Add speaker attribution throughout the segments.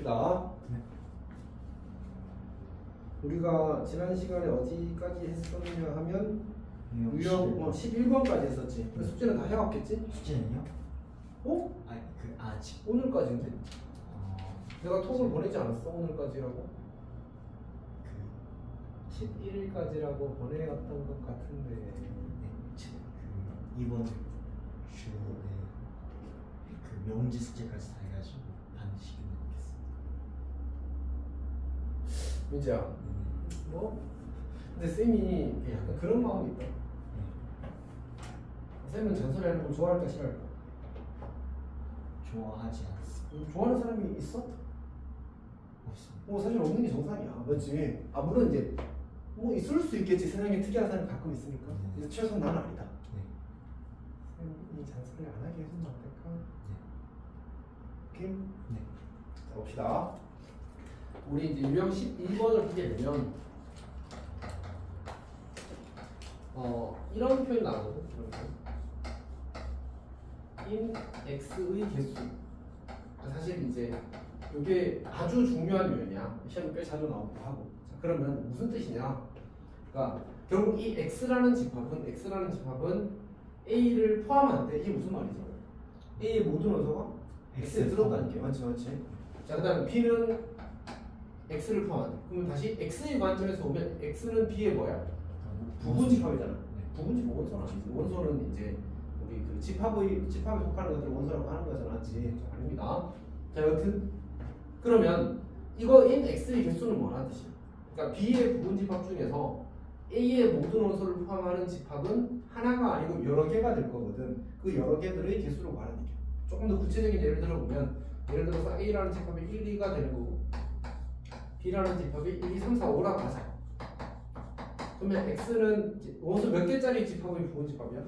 Speaker 1: 봅시다.
Speaker 2: 네.
Speaker 1: 우리가 지난 시간에 어디까지 했었느냐 하면 유형 11번까지 했었지. 그 숙제는 다 해왔겠지?
Speaker 2: 숙제는요?
Speaker 1: 어?
Speaker 2: 아니 아직
Speaker 1: 오늘까지인데? 내가 톡을 보내지 않았어? 오늘까지라고? 11일까지라고 보내왔던 것 같은데.
Speaker 2: 이번 주에 그 명지 숙제까지 다 해가지고 반드시 끝내겠습니다.
Speaker 1: 민지야, 뭐? 근데 쌤이 약간 그런 마음이 있다. 쌤은 잔소리하는 걸 좋아할까 싫어할까?
Speaker 2: 좋아하지 않습니다.
Speaker 1: 좋아하는 사람이 있어?
Speaker 2: 없습니다.
Speaker 1: 뭐 사실 없는 게 정상이야, 맞지? 아 물론 이제 뭐 있을 수 있겠지. 세상에 특이한 사람이 가끔 있으니까. 그래서 최소한 나는 아니다.
Speaker 2: 네.
Speaker 1: 쌤이 잔소리 안 하게 해주면 안 될까?
Speaker 2: 네.
Speaker 1: 오케이?
Speaker 2: 네.
Speaker 1: 자 봅시다. 우리 이제 유형 12번을 보게 되면 이런 표현이 나오거든. in x의 개수. 사실 이제 이게 아주 중요한 유형이야. 시험에 꽤 자주 나오기도 하고. 자, 그러면 무슨 뜻이냐? 그러니까 결국 이 x라는 집합은 a를 포함하는데 이게 무슨 말이죠? a의 모든 원소가 x에 들어가는 게 맞지? 자, 그다음 b는 x를 포함한다. 그러면 다시 x의 관점에서 보면 x는 b의 뭐야? 부분 집합이잖아. 부분 집합 원소는 아니지. 원소는 이제 우리 그 집합에 속하는 것들을 원소라고 하는 거잖아, 맞지? 아닙니다. 자, 여튼 그러면 이거 in x의 개수는 뭐라는 뜻이야? 그러니까 b의 부분 집합 중에서 a의 모든 원소를 포함하는 집합은 하나가 아니고 여러 개가 될 거거든. 그 여러 개들의 개수를 구하는 얘기야. 조금 더 구체적인 예를 들어보면, 예를 들어서 a라는 집합이 1, 2가 되는 거고 b라는 집합이 1, 2, 3, 4, 5라고 하자. 그러면 x는 원소 몇 개짜리 집합의 부분 집합이야?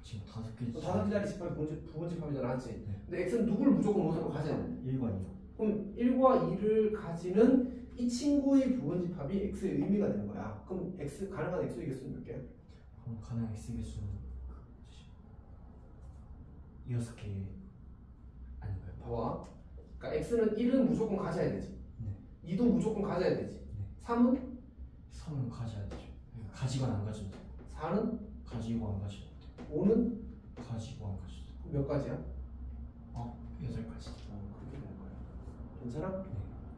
Speaker 2: 지금 5개.
Speaker 1: 5개짜리 집합이 부분 집합이잖아, 맞지?
Speaker 2: 네.
Speaker 1: 근데 x는 누굴 무조건 원소로 가져야 돼?
Speaker 2: 1관이요.
Speaker 1: 그럼 1과 2를 가지는 이 친구의 부분 집합이 x의 의미가 되는 거야. 그럼 x 가능한 x의 개수는 몇 개야?
Speaker 2: 그럼 가능한 x 개수는 6개 아닌가요?
Speaker 1: 봐봐. 그러니까 x는 1은 무조건 가져야 되지.
Speaker 2: 네.
Speaker 1: 2도 무조건 가져야 되지.
Speaker 2: 네.
Speaker 1: 3은?
Speaker 2: 3은 가져야 되죠. 가지건 안 가져도 돼요.
Speaker 1: 4는?
Speaker 2: 가지고 안 가져도 돼요.
Speaker 1: 5는?
Speaker 2: 가지고 안 가져도 돼요.
Speaker 1: 몇 가지야?
Speaker 2: 8가지.
Speaker 1: 그렇게 되는 거야. 괜찮아?
Speaker 2: 네.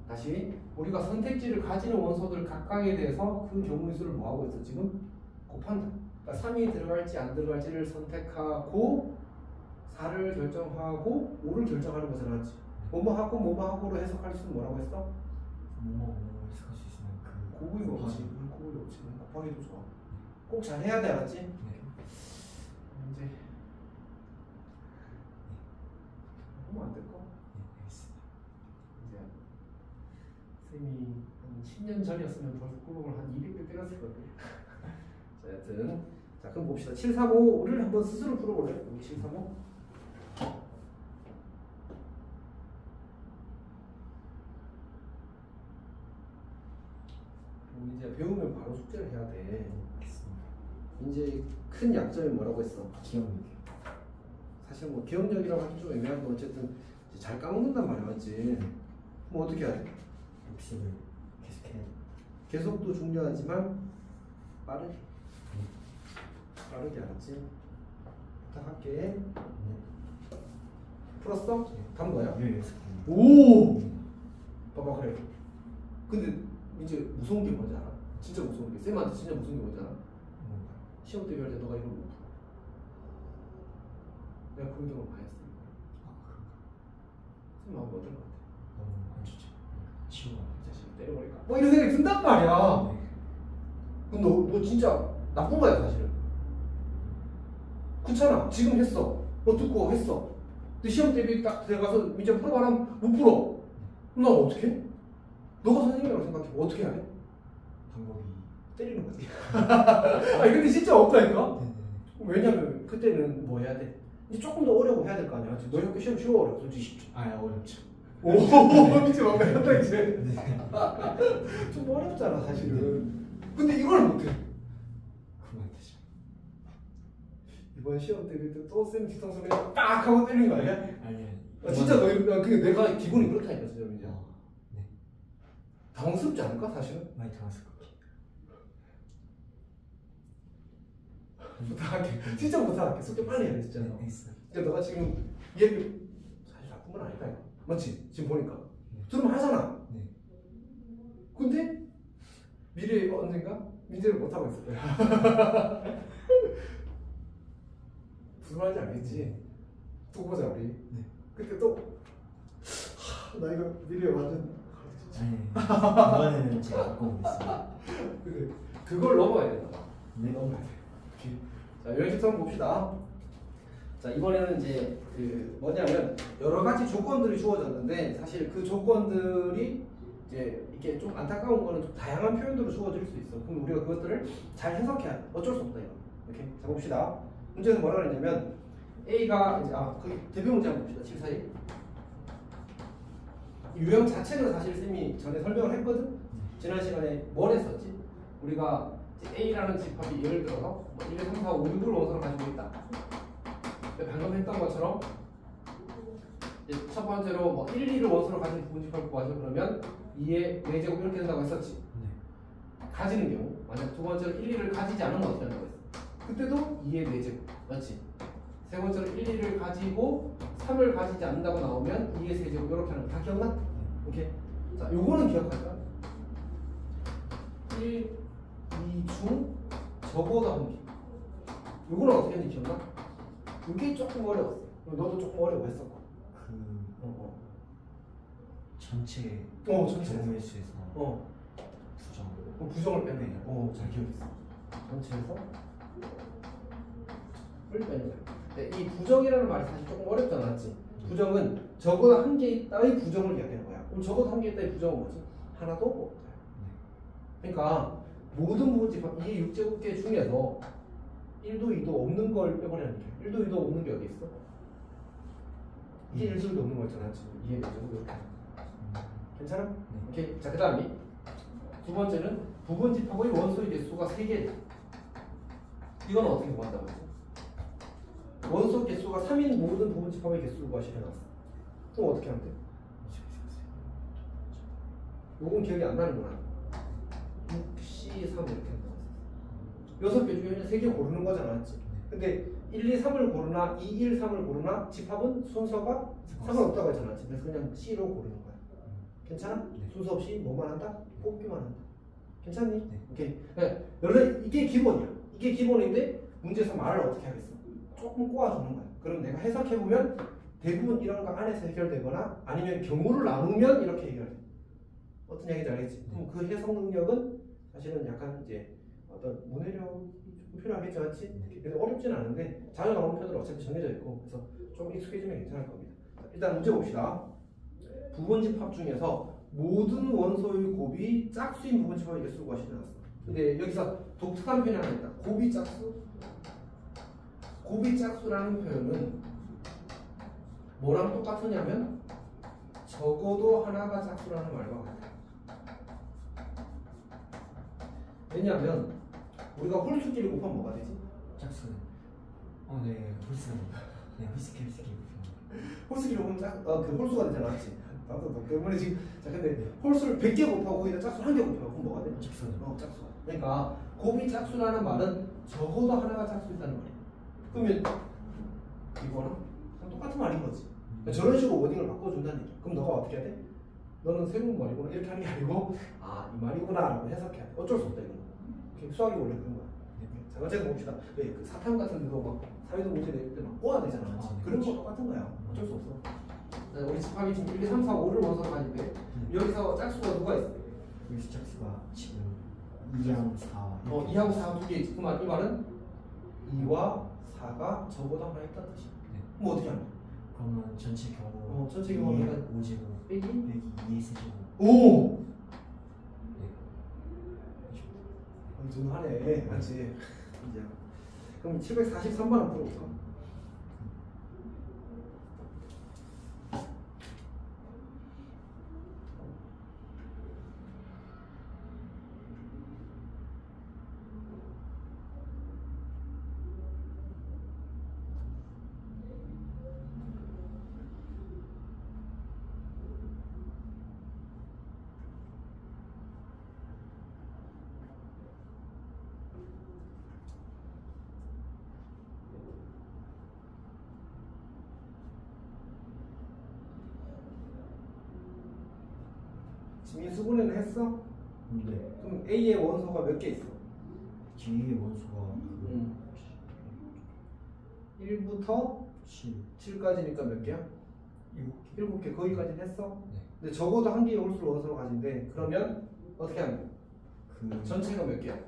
Speaker 1: 다시 우리가 선택지를 가지는 원소들 각각에 대해서 그 경우의 수를 뭐하고 있어? 지금 곱한다. 그러니까 3이 들어갈지 안 들어갈지를 선택하고 4를 결정하고 5를 결정하는 거잖아, 맞지? 뭐뭐하고 뭐뭐하고로 해석할 수는 뭐라고 했어?
Speaker 2: 뭐뭐 해석할 수 있으면 그
Speaker 1: 고구이가 없지. 고구이가 없지. 곱하기도 좋아. 꼭 잘해야 돼, 알았지?
Speaker 2: 네.
Speaker 1: 이제 하면 안 될까?
Speaker 2: 네, 알겠습니다.
Speaker 1: 이제 쌤이 한 10년 전이었으면 벌써 꾸벅을 한 200개 때렸을 거거든. 자, 여튼 자, 그럼 봅시다. 735를 한번 스스로 풀어볼래? 여기 735. 이제 배우면 바로 숙제를 해야 돼.
Speaker 2: 알겠습니다.
Speaker 1: 이제 큰 약점이 뭐라고 했어?
Speaker 2: 기억력이요.
Speaker 1: 사실 뭐 기억력이라고 하기 좀 애매하고 어쨌든 이제 잘 까먹는단 말이야, 맞지? 뭐 어떻게 해야 돼?
Speaker 2: 복습을 계속해야 돼요.
Speaker 1: 계속도 중요하지만 빠르게. 빠르게, 알았지? 부탁할게.
Speaker 2: 네.
Speaker 1: 풀었어?
Speaker 2: 네.
Speaker 1: 간 거야?
Speaker 2: 16개.
Speaker 1: 오! 봐봐, 그래. 근데 이제 무서운 게 뭔지 알아? 진짜 무서운 게. 쌤한테 진짜 무서운 게 뭔지 알아?
Speaker 2: 뭔가요?
Speaker 1: 시험 대비할 때 너가 이걸 못 풀어. 내가 그런 경우 많이 했어.
Speaker 2: 그런가?
Speaker 1: 쌤 마음이 어떨 것 같아?
Speaker 2: 너무 안 좋죠. 치우고
Speaker 1: 이 자식 때려버릴까? 뭐 이런 생각이 든단 말이야.
Speaker 2: 네.
Speaker 1: 그럼 너 진짜 나쁜 거야, 사실은. 그렇잖아. 지금 했어. 듣고 했어. 근데 시험 대비 딱 들어가서 민재 풀어봐라. 못 풀어. 그럼 난 어떻게 해? 너가 선생님이라고 생각해. 어떻게 해야 돼?
Speaker 2: 방법이.
Speaker 1: 때리는 거지. 아니 근데 진짜 없다니까?
Speaker 2: 네네.
Speaker 1: 왜냐면 그때는 뭐 해야 돼? 이제 조금 더 어려워 해야 될 거 아니야. 너 학교 시험 쉬워 어려워? 솔직히 쉽지.
Speaker 2: 어렵죠.
Speaker 1: 오, 미치 완벽하다 이제.
Speaker 2: 네.
Speaker 1: 좀 어렵잖아 사실은. 근데 이걸 못해.
Speaker 2: 그만 되죠.
Speaker 1: 이번 시험 때릴 때또 쌤 뒤통수 그냥 딱 하고 때리는 거 아니야?
Speaker 2: 아니.
Speaker 1: 진짜 너 그게 내가 기분이 그렇다니까 진짜 이제. 당황스럽지 않을까 사실은?
Speaker 2: 많이 당했을 것 같아.
Speaker 1: 부탁할게. 진짜 부탁할게. 숙제 빨리 해야 돼 진짜.
Speaker 2: 네, 알겠어.
Speaker 1: 그러니까 너가 지금 얘를 사실 나쁜 건 아니다 이거. 맞지? 지금 보니까 들으면 하잖아.
Speaker 2: 네.
Speaker 1: 근데 미래에 언젠가 민재를 못 하고 있을 거야. 무슨 말인지 알겠지? 두고 보자 우리.
Speaker 2: 네.
Speaker 1: 그때 또 나 이거 미래에 완전
Speaker 2: 아니, 이번에는 제가 바꿔보겠습니다.
Speaker 1: 근데 그걸 넘어야 된다.
Speaker 2: 네.
Speaker 1: 넘어야 돼. 오케이. 자 연습 한번 봅시다. 자 이번에는 이제 그 뭐냐면 여러 가지 조건들이 주어졌는데 사실 그 조건들이 이제 이렇게 좀 안타까운 거는 좀 다양한 표현으로 주어질 수 있어. 그럼 우리가 그것들을 잘 해석해야 돼. 어쩔 수 없다 이거. 이렇게 자 봅시다. 문제는 뭐라 그랬냐면 A가 이제 그 대표 문제 한번 봅시다. 7, 4, 1. 유형 자체는 사실 쌤이 전에 설명을 했거든. 지난 시간에 뭘 했었지? 우리가 이제 A라는 집합이 예를 들어서 뭐 1, 2, 3, 4, 5, 6을 원소로 가지고 있다. 방금 했던 것처럼 이제 첫 번째로 뭐 1, 2를 원소로 가진 부분집합을 구하자 그러면 2의 4제곱 이렇게 된다고 했었지.
Speaker 2: 네.
Speaker 1: 가지는 경우 만약 두 번째로 1, 2를 가지지 않으면 어떻게 한다고 했어? 그때도 2의 4제곱 맞지? 세 번째로 1, 2를 가지고 3을 가지지 않는다고 나오면 2의 세제곱 이렇게 하는 거 다 기억나? 오케이. 자, 요거는 기억할까? 1, 2 중 적어도 한 개. 요거는 어떻게 했는지 기억나? 이게 조금 어려웠어. 너도 조금 어려워했었고.
Speaker 2: 전체
Speaker 1: 전체.
Speaker 2: 정의수에서 부정.
Speaker 1: 부정을 빼면 잘 기억했어. 전체에서 을 빼는 거야. 근데 이 부정이라는 말이 사실 조금 어렵지 않았지? 부정은 적어도 한 개 있다의 부정을 이야기하는 거야. 그럼 적어도 한 개 있다의 부정은 뭐지? 하나도 없다. 그러니까 모든 부분집합 이 6제곱계 중에서 1도 2도 없는 걸 빼버리는 게 1도 2도 없는 게 어디 있어? 이게 1도 2도 없는 거 있잖아. 지금 2의 4제곱 이렇게. 괜찮아? 오케이. 자, 그 다음에 두 번째는 부분집합의 원소의 개수가 3개다. 이건 어떻게 구한다고 했지? 원소 개수가 3인 모든 부분집합의 개수를 구하시켜 놨어. 그럼 어떻게 하면 돼? 요건 기억이 안 나는구나. 6C3 이렇게 한다고 했어. 6개 중에 3개 고르는 거잖아, 맞지? 근데 1, 2, 3을 고르나 2, 1, 3을 고르나 집합은 순서가 상관없다고 했잖아, 맞지? 그래서 그냥 C로 고르는 거야. 괜찮아?
Speaker 2: 네.
Speaker 1: 순서 없이 뭐만 한다? 뽑기만 한다. 괜찮니?
Speaker 2: 네.
Speaker 1: 오케이. 원래 이게 기본이야. 이게 기본인데 문제에서 말을 어떻게 하겠어? 조금 꼬아주는 거야. 그럼 내가 해석해보면 대부분 이런 거 안에서 해결되거나 아니면 경우를 나누면 이렇게 해결돼. 어떤 얘기인지 알겠지? 그럼 그 해석 능력은 사실은 약간 이제 어떤 문해력이 조금 필요하겠지, 맞지? 그래서 어렵진 않은데 자주 나오는 편으로 어차피 정해져 있고 그래서 좀 익숙해지면 괜찮을 겁니다. 자, 일단 문제 봅시다. 부분집합 중에서 모든 원소의 곱이 짝수인 부분집합의 개수를 구하시켜 놨어. 근데 여기서 독특한 표현이 하나 있다. 곱이 짝수? 곱이 짝수라는 표현은 뭐랑 똑같으냐면 적어도 하나가 짝수라는 말과 같아요. 왜냐하면 우리가 홀수끼리 곱하면 뭐가 되지?
Speaker 2: 짝수. 네, 홀수입니다. 네, 홀수끼리
Speaker 1: 홀수끼리 곱하면 그 홀수가 되잖아, 맞지? 나도 너 때문에 지금. 자, 근데 홀수를 100개 곱하고 거기다 짝수 1개 곱하고 그럼 뭐가 돼?
Speaker 2: 짝수.
Speaker 1: 짝수가. 그러니까 곱이 짝수라는 말은 적어도 하나가 짝수 있다는 말이야. 그러면 이거랑 똑같은 말인 거지. 그러니까 저런 식으로 워딩을 바꿔준다는 얘기야. 그럼 너가 어떻게 해야 돼? 너는 새로운 말이구나 이렇게 하는 게 아니고 이 말이구나 라고 해석해야 돼. 어쩔 수 없다 이거는. 수학이 원래 그런 거야. 자, 어쨌든 봅시다. 왜 그 사탐 같은 데도 막 사회도 문제 낼 때 막 꼬아야 되잖아. 그런 거 똑같은 거야. 어쩔 수 없어. 자, 우리 집합이 지금 1, 2, 3, 4, 5를 원소로 가지고 여기서 짝수가 누가 있어?
Speaker 2: 여기서 짝수가 지금 2하고 4.
Speaker 1: 2하고 4가 두 개 있지. 그 말은 2와 4가 적어도 하나 있다는 뜻이야.
Speaker 2: 네.
Speaker 1: 그럼 어떻게 하냐?
Speaker 2: 그러면 전체 경우
Speaker 1: 전체 경우는
Speaker 2: 5제곱
Speaker 1: 빼기
Speaker 2: 2의 세제곱.
Speaker 1: 오!
Speaker 2: 네.
Speaker 1: 좀 하네. 맞지? 이제 그럼 743만 원 풀어볼까? 미수분해는 했어?
Speaker 2: 네.
Speaker 1: 그럼 A의 원소가 몇 개 있어?
Speaker 2: G의 원소가
Speaker 1: 1부터 7까지니까 몇 개야? 7개. 거기까지는 했어?
Speaker 2: 네.
Speaker 1: 근데 적어도 한 개의 홀수를 원소로 가진대. 그러면 어떻게 하면 돼?
Speaker 2: 그
Speaker 1: 전체가 몇 개야?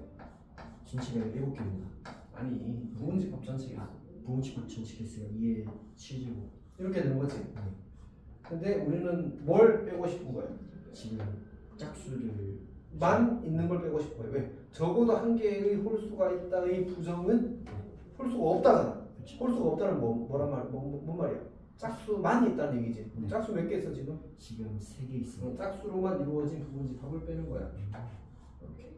Speaker 2: 전체가 7개입니다.
Speaker 1: 아니 부분집합 전체가
Speaker 2: 부분집합 전체 개수가 2의 7제곱.
Speaker 1: 이렇게 되는 거지.
Speaker 2: 네.
Speaker 1: 근데 우리는 뭘 빼고 싶은 거야?
Speaker 2: 지금 짝수를
Speaker 1: 만 있는 걸 빼고 싶어요. 왜? 적어도 한 개의 홀수가 있다의 부정은 홀수가 없다잖아.
Speaker 2: 그쵸.
Speaker 1: 홀수가 없다는 뭐란 말? 뭔 말이야? 짝수만 있다는 얘기지.
Speaker 2: 네.
Speaker 1: 짝수 몇 개 있어 지금?
Speaker 2: 지금 3개 있습니다.
Speaker 1: 짝수로만 이루어진 부분집합을 빼는 거야. 이렇게.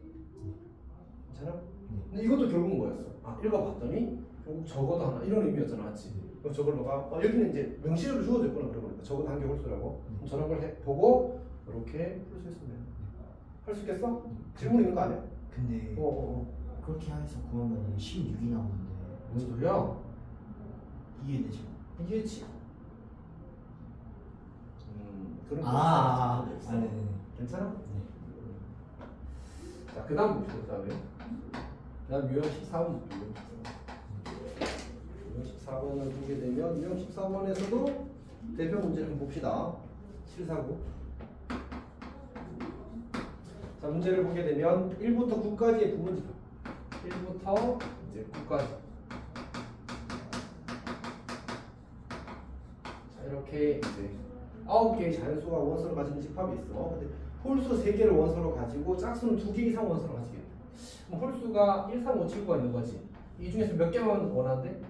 Speaker 1: 괜찮아? 근데 이것도 결국 뭐였어? 아 읽어봤더니 결국 적어도 하나 이런 의미였잖아, 맞지? 그럼 저걸 너가 여기는 이제 명시로 주어졌구나 그러니까 적어도 한 개 홀수라고. 그럼 저런 걸 보고 이렇게 풀 수 있으면 할 수 있겠어? 질문 있는 거 아니야?
Speaker 2: 근데 그렇게 해서 구하면 16이 나오는데
Speaker 1: 무슨 소리야?
Speaker 2: 이해되죠?
Speaker 1: 이해지. 그런
Speaker 2: 네네네.
Speaker 1: 괜찮아?
Speaker 2: 네.
Speaker 1: 자, 그 다음 봅시다. 그다음 유형 14번 볼게요. 유형 14번을 보게 되면 유형 14번에서도 대표 문제를 한번 봅시다. 749. 자, 문제를 보게 되면 1부터 9까지의 부분집합. 1부터 이제 9까지. 자, 이렇게 이제 9개의 자연수가 원소를 가지는 집합이 있어. 근데 홀수 3개를 원소로 가지고 짝수는 2개 이상 원소로 가지겠다. 그럼 홀수가 1, 3, 5, 7가 있는 거지. 이 중에서 몇 개만 원하는데?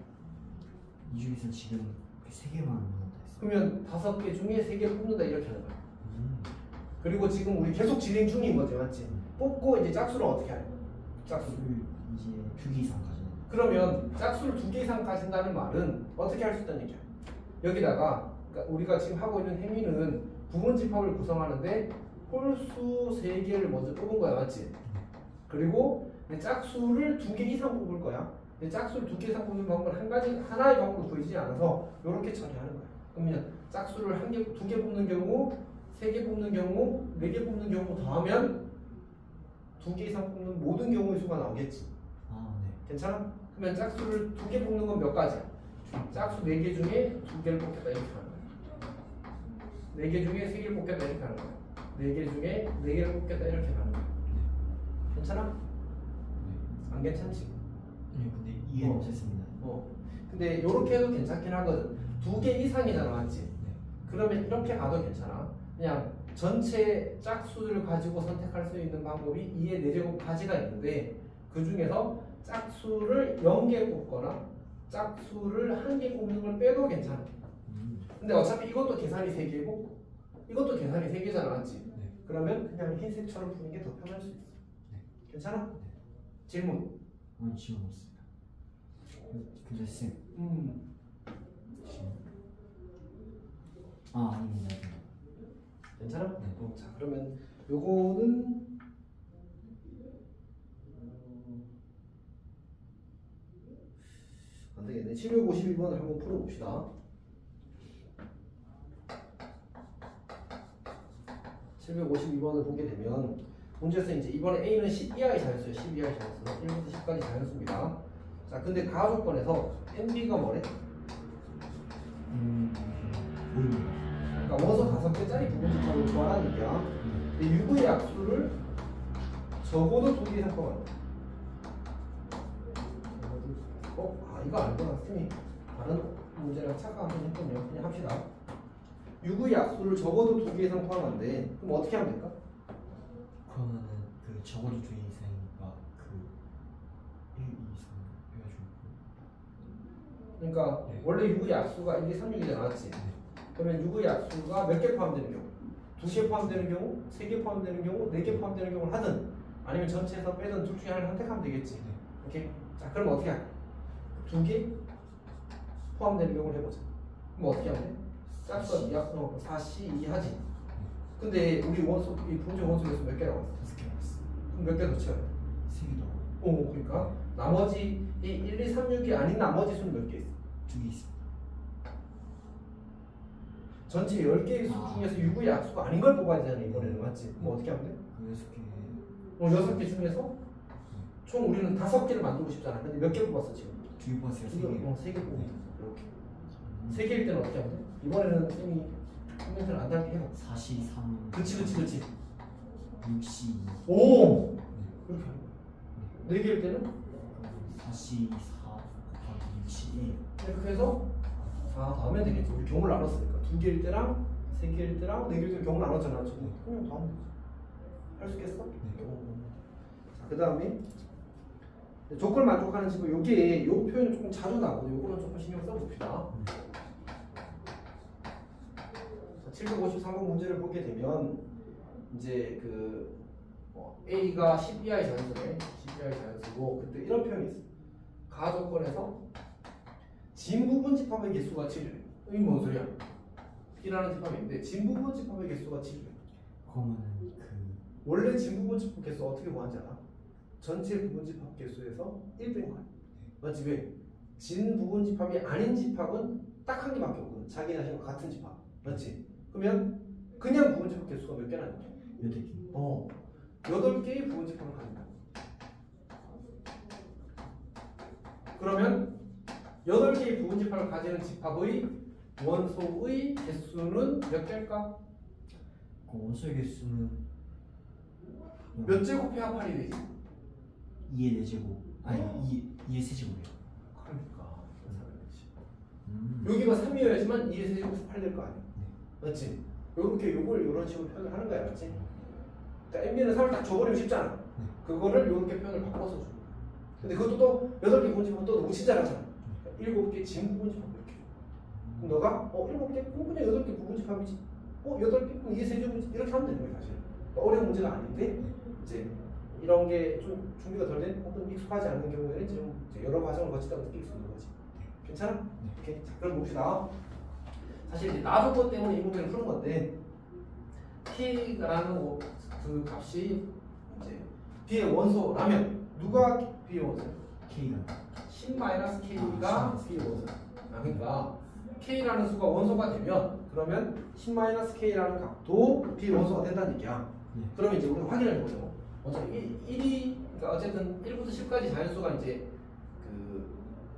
Speaker 2: 이 중에서 지금 3개만 원한다 했어.
Speaker 1: 그러면 5개 중에 3개를 뽑는다 이렇게 하는 거야. 그리고 지금 우리 계속 진행 중인 거지, 맞지? 뽑고 이제 짝수를 어떻게 하냐? 짝수.
Speaker 2: 이제 2개 이상 가져야 돼.
Speaker 1: 그러면 짝수를 2개 이상 가진다는 말은 어떻게 할 수 있다는 얘기야? 여기다가 그러니까 우리가 지금 하고 있는 행위는 부분집합을 구성하는데 홀수 3개를 먼저 뽑은 거야, 맞지? 그리고 짝수를 2개 이상 뽑을 거야. 짝수를 2개 이상 뽑는 방법은 하나의 방법으로 보이지 않아서 이렇게 처리하는 거야. 그러면 짝수를 2개 뽑는 경우, 3개 뽑는 경우, 4개 뽑는 경우 더하면 2개 이상 뽑는 모든 경우의 수가 나오겠지.
Speaker 2: 네.
Speaker 1: 괜찮아? 그러면 짝수를 2개 뽑는 건 몇 가지야? 짝수 4개 중에 2개를 뽑겠다 이렇게 하는 거야. 4개 중에 3개를 뽑겠다 이렇게 하는 거야. 4개 중에 4개를 뽑겠다 이렇게 하는 거야. 괜찮아? 안 괜찮지?
Speaker 2: 네, 근데 이해 못했습니다.
Speaker 1: 근데 이렇게 해도 괜찮긴 하거든. 2개 이상이잖아, 맞지?
Speaker 2: 네.
Speaker 1: 그러면 이렇게 가도 괜찮아. 그냥 전체 짝수를 가지고 선택할 수 있는 방법이 2의 4제곱까지가 있는데 그 중에서 짝수를 0개 뽑거나 짝수를 1개 뽑는 걸 빼도 괜찮아. 근데 어차피 이것도 계산이 3개고 이것도 계산이 3개잖아, 맞지?
Speaker 2: 네.
Speaker 1: 그러면 그냥 흰색처럼 푸는 게 더 편할 수 있어.
Speaker 2: 네.
Speaker 1: 괜찮아?
Speaker 2: 네.
Speaker 1: 질문.
Speaker 2: 질문 없습니다. 근데 쌤. 아닙니다.
Speaker 1: 괜찮아?
Speaker 2: 네.
Speaker 1: 자, 그러면 요거는 안 되겠네. 752번을 한번 풀어봅시다. 752번을 보게 되면 문제에서 이제 이번에 A는 10 이하의 자연수예요. 10 이하의 자연수. 1부터 10까지 자연수입니다. 자, 근데 가조건에서 NB가 뭐래?
Speaker 2: 보입니다.
Speaker 1: 그러니까 원소 5개짜리 부분집합을 구하라니까. 근데 유구의 약수를 적어도 2개 이상 포함한다. 이거 알구나. 쌤이 다른 문제랑 착각하긴 했군요. 그냥 합시다. 유구의 약수를 적어도 2개 이상 포함한데 그럼 어떻게 하면 될까?
Speaker 2: 그러면은 그 적어도 2개 이상이니까 그 1, 2, 3 해가지고
Speaker 1: 그러니까
Speaker 2: 네.
Speaker 1: 원래 유구의 약수가 1, 2, 3, 6이잖아, 맞지?
Speaker 2: 네.
Speaker 1: 그러면 유구의 약수가 몇 개 포함되는 경우? 2개 포함되는 경우, 3개 포함되는 경우, 4개 포함되는 경우를 하든 아니면 전체에서 빼든 둘 중에 하나를 선택하면 되겠지.
Speaker 2: 네.
Speaker 1: 오케이? 자, 그럼 어떻게 할까? 2개 포함되는 경우를 해보자. 그럼 어떻게 하면 돼? 짝수가 4C 2하지. 근데 우리 원소, 이 분자 원소에서 몇 개라고 했어?
Speaker 2: 5개 남았어.
Speaker 1: 그럼 몇 개 더 채워야 돼?
Speaker 2: 3개 더.
Speaker 1: 그러니까 나머지 이 1, 2, 3, 6이 아닌 나머지 수는 몇 개 있어?
Speaker 2: 2개 있어.
Speaker 1: 전체 10개의 수 중에서 6의 약수가 아닌 걸 뽑아야 되잖아 이번에는. 맞지? 그럼 어떻게 하면 돼?
Speaker 2: 그 6개
Speaker 1: 6개 중에서 총 우리는 5개를 만들고 싶잖아. 근데 몇 개 뽑았어 지금?
Speaker 2: 2개 뽑았어요. 3개.
Speaker 1: 3개 뽑았어. 이렇게 3개일 때는 어떻게 하면 돼? 이번에는 쌤이 코멘트를 안 달게 해요.
Speaker 2: 43.
Speaker 1: 그치
Speaker 2: 62.
Speaker 1: 오! 그렇게 하는 거야. 4개일 때는?
Speaker 2: 44 곱하기 61.
Speaker 1: 이렇게 해서 4 더하면 되겠지. 우리 경우를 나눴으니까 2개일 때랑 3개일 때랑 4개일 때 경우 나눴잖아. 그냥 더하면 되지. 할 수 있겠어? 자, 그 다음에 조건을 만족하는 식으로 요게 요 표현이 조금 자주 나오고 요거는 조금 신경 써봅시다. 753번 문제를 보게 되면 이제 그 A가 12i 자연수네. 12i 자연수고 그때 이런 표현이 있어. 가조건에서 진부분 집합의 개수가 7이래. 이게 뭔 소리야? B라는 집합이 있는데 진부분 집합의 개수가 7이래.
Speaker 2: 그러면은
Speaker 1: 원래 진부분 집합 개수 어떻게 구하는지 알아? 전체 부분 집합 개수에서 1 뺀 거야. 맞지? 왜? 진부분 집합이 아닌 집합은 딱 한 개밖에 없거든. 자기 자신과 같은 집합. 맞지? 그러면 그냥 부분 집합 개수가 몇 개나 있냐?
Speaker 2: 8개.
Speaker 1: 8개의 부분 집합을 가진다. 그러면 8개의 부분 집합을 가지는 집합의 원소의 개수는 몇 개일까?
Speaker 2: 그 원소의 개수는
Speaker 1: 몇 제곱해야 8이 되지?
Speaker 2: 2의 4제곱. 아니 2의 3제곱이요.
Speaker 1: 그러니까 여기가 3이어야지만 2의 세제곱에서 8 될 거 아니야. 맞지? 요렇게 요걸 요런 식으로 표현을 하는 거야. 맞지? 그러니까 MB는 3을 딱 줘버리면 쉽잖아. 그거를 요렇게 표현을 바꿔서 줘. 근데 그것도 또 8개 분집하면 또 너무 친절하잖아. 7개 진 부분집하면 이렇게. 그럼 너가 7개? 그럼 그냥 8개 부분집합이지. 8개? 그럼 2의 세제곱이지. 이렇게 하면 되는 거야 사실. 어려운 문제가 아닌데 이제 이런 게 좀 준비가 덜 된 혹은 익숙하지 않은 경우에는 좀 이제 여러 과정을 거치다가 느낄 수 있는 거지. 괜찮아? 오케이. 자, 그럼 봅시다. 사실 이제 나조건 때문에 이 문제를 푸는 건데 K라는 그 값이 이제 B의 원소라면 누가 B의 원소?
Speaker 2: K가
Speaker 1: 10-K가 B의 원소. 그러니까 K라는 수가 원소가 되면 그러면 10-K라는 값도 B의 원소가 된다는 얘기야. 그러면 이제 우리가 확인을 해보죠. 먼저 1이 그러니까 어쨌든 1부터 10까지 자연수가 이제 그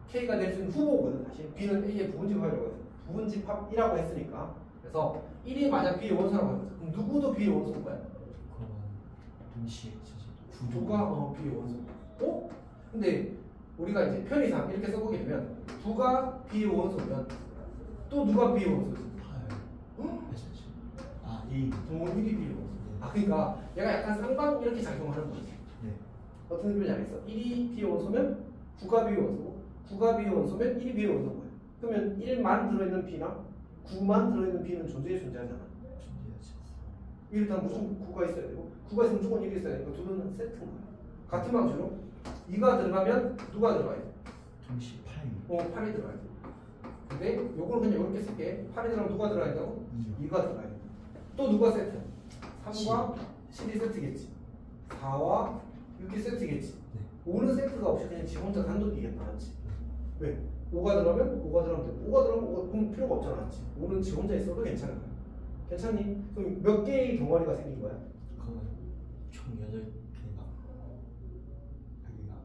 Speaker 1: K가 될 수 있는 후보거든. 사실 B는 A의 부분집합이라고 해서 부분집합이라고 했으니까. 그래서 1이 만약 B의 원소라고 하면 그럼 누구도 B의 원소인 거야?
Speaker 2: 그러면 동시에
Speaker 1: 누가 B의 원소? 근데 우리가 이제 편의상 이렇게 써보게 되면 누가 B의 원소면 또 누가 B의 원소지?
Speaker 2: 8. 아 1.
Speaker 1: 동원 1이 B의 원소. 그러니까 얘가 약간 쌍방 이렇게 작용하는 거지. 어떤 의미인지 알겠어? 1이 B의 원소면 9가 B의 원소고 9가 B의 원소면 1이 B의 원소인 거야. 그러면 1만 들어있는 B나 9만 들어있는 B는 존재하잖아. 1은 무슨 9가 있어야 되고 9가 있으면 무조건 1이 있어야 되니까 둘은 세트인 거야. 같은 방식으로 2가 들어가면 누가 들어가야 돼?
Speaker 2: 동시에 8.
Speaker 1: 8이 들어가야 돼. 근데 요거는 그냥 이렇게 쓸게. 8이 들어가면 누가 들어가야 된다고? 2가 들어가야 돼. 또 누가 세트? 3과 7이 세트겠지. 4와 6이 세트겠지. 5는 세트가 없이 그냥 지 혼자 단독이겠다. 맞지? 왜? 5가 들어가면 5가 들어가면 돼. 5가 들어가면 5가 그럼 필요가 없잖아. 맞지? 5는 지 혼자 있어도 괜찮은 거야. 괜찮니? 그럼 몇 개의 덩어리가 생긴 거야?
Speaker 2: 그러면 총 8개가 여기가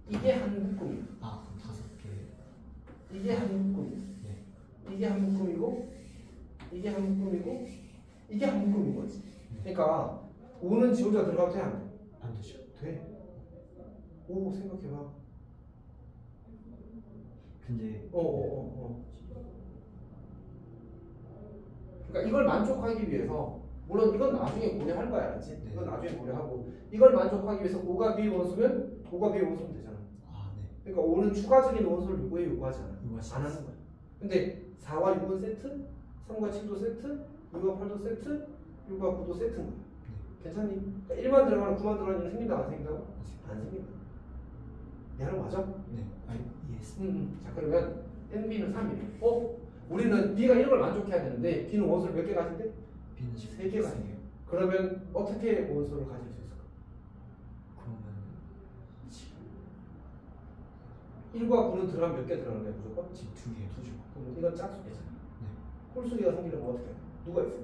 Speaker 1: 이게 한 묶음이야.
Speaker 2: 그럼 5개.
Speaker 1: 이게 한 묶음이야. 이게 한 묶음이고 이게 한 묶음이고 이게 한 묶음인 거지. 그러니까 5는 지 혼자 들어가도 돼? 안 돼?
Speaker 2: 안 되죠.
Speaker 1: 돼. 5 생각해봐.
Speaker 2: 근데
Speaker 1: 그러니까 이걸 만족하기 위해서 물론 이건 나중에 고려할 거야, 알았지? 이건 나중에 고려하고 이걸 만족하기 위해서 5가 B의 원소면 5가 B의 원소면 되잖아. 그러니까 5는 추가적인 원소를 요구하지 않아. 안 하는 거야. 근데 4와 6은 세트, 3과 7도 세트, 2와 8도 세트, 6과 9도 세트인 거야. 괜찮니? 그러니까 1만 들어가는 9만 들어가는 일은 생긴다 안 생긴다고? 안 생긴다. 내 말은 맞아?
Speaker 2: 네. 이해했어.
Speaker 1: 자 그러면 NB는 3이래. 우리는 B가 1을 만족해야 되는데 B는 원소를 몇 개 가진대?
Speaker 2: B는 지금
Speaker 1: 3개 가진대. 그러면 어떻게 원소를 가질 수 있을까?
Speaker 2: 그러면 지금
Speaker 1: 1과 9는 들어가면 몇 개 들어가는 거야 무조건?
Speaker 2: 지금 2개.
Speaker 1: 그럼 이건 짝수겠잖아. 홀수기가 생기려면 어떻게 해? 누가 있어요?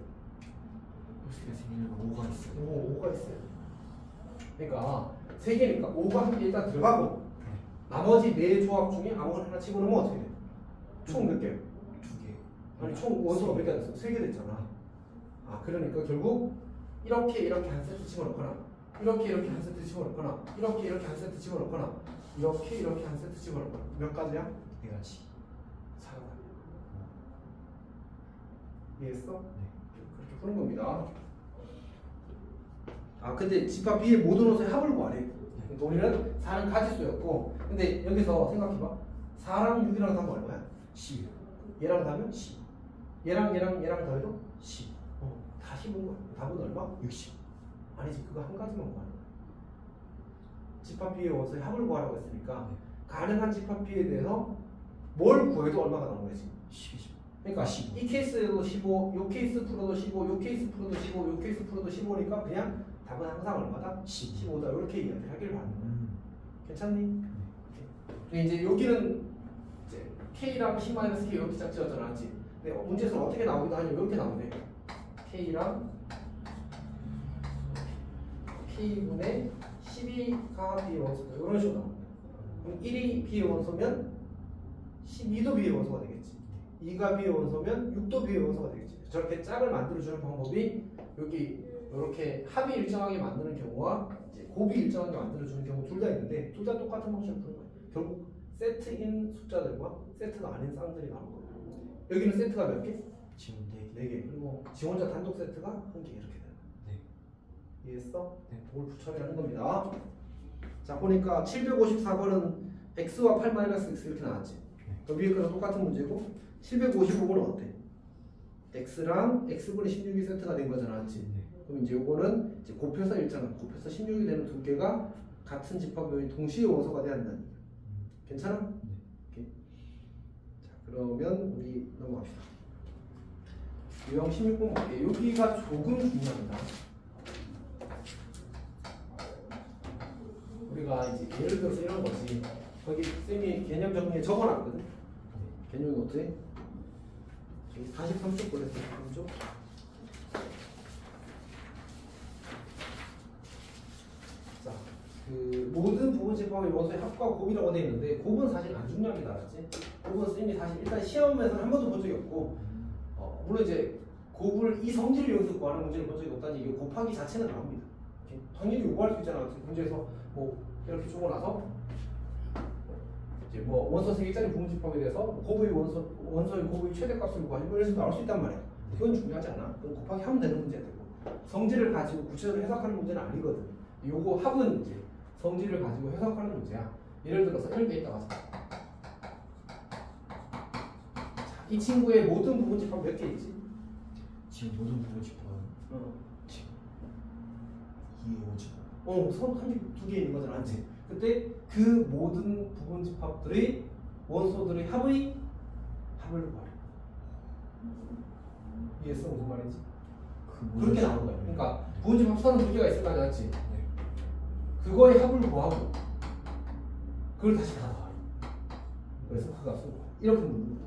Speaker 2: 홀수가 생기려면 5가 있어요.
Speaker 1: 5가 있어요. 그러니까 3개니까 5가 한 개 일단 들어가고 나머지 4 조합 중에 아무거나 하나 집어넣으면 어떻게 돼? 총 몇 개요?
Speaker 2: 2개.
Speaker 1: 아니 총 원소가 몇 개 됐어? 3개 됐잖아. 아 그러니까 결국 이렇게 한 세트 집어넣거나 이렇게 한 세트 집어넣거나 이렇게 한 세트 집어넣거나 이렇게 한 세트 집어넣거나 몇 가지야?
Speaker 2: 4가지.
Speaker 1: 4가지. 이해했어?
Speaker 2: 네.
Speaker 1: 그렇게 푸는 겁니다. 아 근데 집합 B의 모든 원소의 합을 구하래. 그러니까 우리는 4는 가지수였고 근데 여기서 생각해봐. 4랑 6이랑 더하면 얼마야?
Speaker 2: 10.
Speaker 1: 얘랑 더하면 10. 얘랑 더해도
Speaker 2: 10.
Speaker 1: 다 10은 거야. 답은 얼마?
Speaker 2: 60.
Speaker 1: 아니지 그거 한 가지만 구하는 거야. 집합 B의 원소의 합을 구하라고 했으니까
Speaker 2: 네.
Speaker 1: 가능한 집합 B에 대해서 뭘 구해도 얼마가 나오는 거지?
Speaker 2: 10이죠.
Speaker 1: 그러니까
Speaker 2: 15.
Speaker 1: 이 케이스에도 15, 요 케이스 풀어도 15, 요 케이스 풀어도 15, 요 케이스 풀어도 15니까 그냥 답은 항상 얼마다? 15다 이렇게 이야기를 하길 바라는 거야. 괜찮니? 네. 이제 여기는 이제 K랑 C-K 이렇게 짝지었잖아, 맞지? 근데 문제에서 어떻게 나오기도 하냐 이렇게 나오네. K랑 K분의 12가 B의 원소다 이런 식으로 나옵니다. 그럼 1이 B의 원소면 12도 B의 원소가 되겠지. 2가 B의 원소면 6도 B의 원소가 되겠지. 저렇게 짝을 만들어주는 방법이 여기 이렇게 합이 일정하게 만드는 경우와 이제 곱이 일정하게 만들어주는 경우 둘 다 있는데 둘 다 똑같은 방식으로 푸는 거예요. 결국 세트인 숫자들과 세트가 아닌 쌍들이 나온 거예요. 여기는 세트가 몇 개?
Speaker 2: 지금 4개.
Speaker 1: 4개. 그리고 지원자 단독 세트가 1개 이렇게 되는 거예요.
Speaker 2: 네.
Speaker 1: 이해했어?
Speaker 2: 네.
Speaker 1: 그걸 부처리하는 겁니다. 자 보니까 754번은 x와 8-x 이렇게 나왔지. 그 위에 거랑 똑같은 문제고 755번은 어때? x랑 x분의 16이 세트가 된 거잖아, 맞지?
Speaker 2: 네.
Speaker 1: 그럼 이제 요거는 이제 곱해서 일정한 곱해서 16이 되는 두 개가 같은 집합이 동시에 원소가 돼야 한다는 얘기야. 괜찮아?
Speaker 2: 네.
Speaker 1: 오케이. 자 그러면 우리 넘어갑시다. 유형 16번 볼게요. 여기가 조금 중요합니다. 우리가 이제 예를 들어서 이런 거지. 거기 쌤이 개념 정리에 적어놨거든. 개념 노트에. 저기 43쪽 보냈어요. 43쪽. 자, 그 모든 부분 집합의 원소의 합과 곱이라고 되어 있는데 곱은 사실 안 중요하게 나왔지. 곱은 쌤이 사실 일단 시험에서는 한 번도 본 적이 없고, 물론 이제 곱을 이 성질을 여기서 구하는 문제를 본 적이 없다니 이게 곱하기 자체는 나옵니다. 당연히 요구할 수 있잖아. 문제에서 뭐 이렇게 주고 나서 이제 뭐 원소 3개짜리 부분집합에 대해서 곱의 원소의 곱의 최대값을 구하는 걸 나올 수 있단 말이야. 그건 중요하지 않아. 그건 곱하기 하면 되는 문제야 되고 성질을 가지고 구체적으로 해석하는 문제는 아니거든. 요거 합은 이제 성질을 가지고 해석하는 문제야. 예를 들어서 이렇게 있다가 자, 이 친구의 모든 부분집합 몇 개 있지?
Speaker 2: 지금 모든 부분 집합은 지금 2, 5죠.
Speaker 1: 선 한 개, 2개 있는 거잖아, 맞지? 그때 그 모든 부분 집합들의 원소들의 합을 구하래. 이해했어? 무슨 말인지? 그렇게 나오는 거야. 그러니까 부분 집합 선은 2개가 있을 거 아니야, 맞지?
Speaker 2: 네.
Speaker 1: 그거의 합을 구하고 그걸 다시 다 더하래. 그래서 그 값을 구하. 이렇게 묻는 거야.